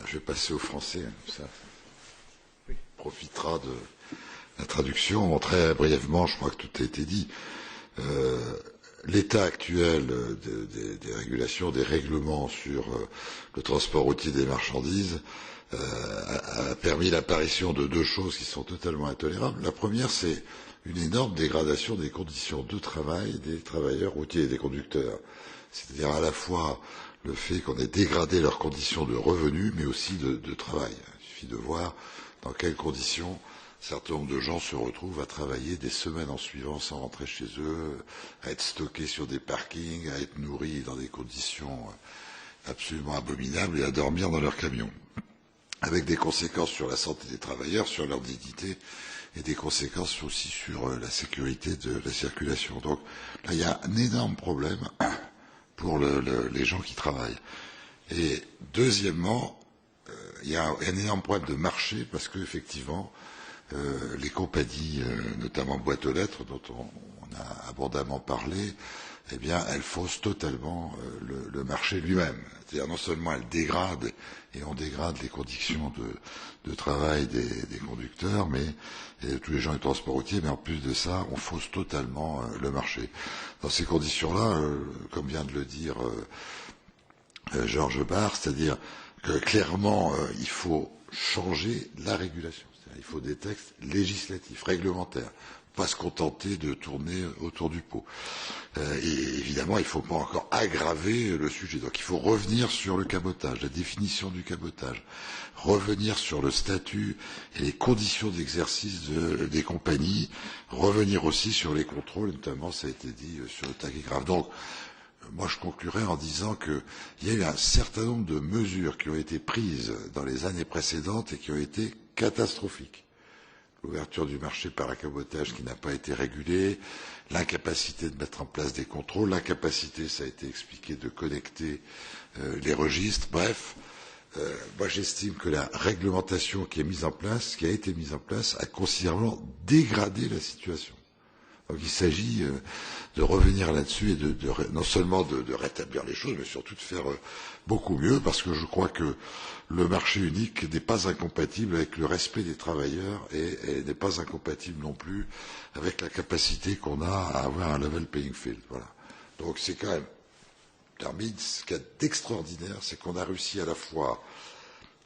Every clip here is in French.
Je vais passer au français, ça profitera de la traduction. Très brièvement, je crois que tout a été dit. L'état actuel des régulations, des règlements sur le transport routier des marchandises a permis l'apparition de deux choses qui sont totalement intolérables. La première, c'est une énorme dégradation des conditions de travail des travailleurs routiers et des conducteurs. C'est-à-dire à la fois le fait qu'on ait dégradé leurs conditions de revenus, mais aussi de travail. Il suffit de voir dans quelles conditions un certain nombre de gens se retrouvent à travailler des semaines en suivant sans rentrer chez eux, à être stockés sur des parkings, à être nourris dans des conditions absolument abominables et à dormir dans leur camion, avec des conséquences sur la santé des travailleurs, sur leur dignité et des conséquences aussi sur la sécurité de la circulation. Donc là, il y a un énorme problème pour les gens qui travaillent. Et deuxièmement, il y a un énorme problème de marché parce que effectivement, les compagnies, notamment boîtes aux lettres, dont on a abondamment parlé, eh bien, elles faussent totalement le marché lui-même. C'est-à-dire non seulement elles dégradent, et on dégrade les conditions de travail des conducteurs, mais et tous les gens du transport routier, mais en plus de ça, on fausse totalement le marché. Dans ces conditions-là, comme vient de le dire Georges Barr, c'est-à-dire que clairement, il faut changer la régulation. Il faut des textes législatifs, réglementaires, pas se contenter de tourner autour du pot. Et évidemment, il ne faut pas encore aggraver le sujet. Donc il faut revenir sur le cabotage, la définition du cabotage, revenir sur le statut et les conditions d'exercice des compagnies, revenir aussi sur les contrôles, notamment, ça a été dit, sur le tachygraphe. Donc, moi, je conclurai en disant qu'il y a eu un certain nombre de mesures qui ont été prises dans les années précédentes et qui ont été catastrophiques. L'ouverture du marché par cabotage qui n'a pas été régulée, l'incapacité de mettre en place des contrôles, l'incapacité, ça a été expliqué, de connecter les registres. Bref, moi j'estime que la réglementation qui a été mise en place, a considérablement dégradé la situation. Donc il s'agit de revenir là-dessus et non seulement de rétablir les choses, mais surtout de faire beaucoup mieux, parce que je crois que le marché unique n'est pas incompatible avec le respect des travailleurs et n'est pas incompatible non plus avec la capacité qu'on a à avoir un level playing field. Voilà. Donc c'est quand même, termine, ce qu'il y a d'extraordinaire, c'est qu'on a réussi à la fois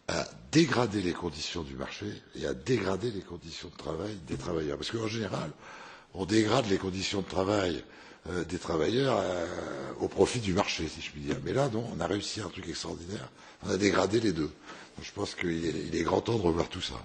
à dégrader les conditions du marché et à dégrader les conditions de travail des travailleurs. Parce qu'en général, on dégrade les conditions de travail des travailleurs au profit du marché, si je puis dire. Mais là, non, on a réussi un truc extraordinaire. On a dégradé les deux. Donc, je pense qu'il est grand temps de revoir tout ça.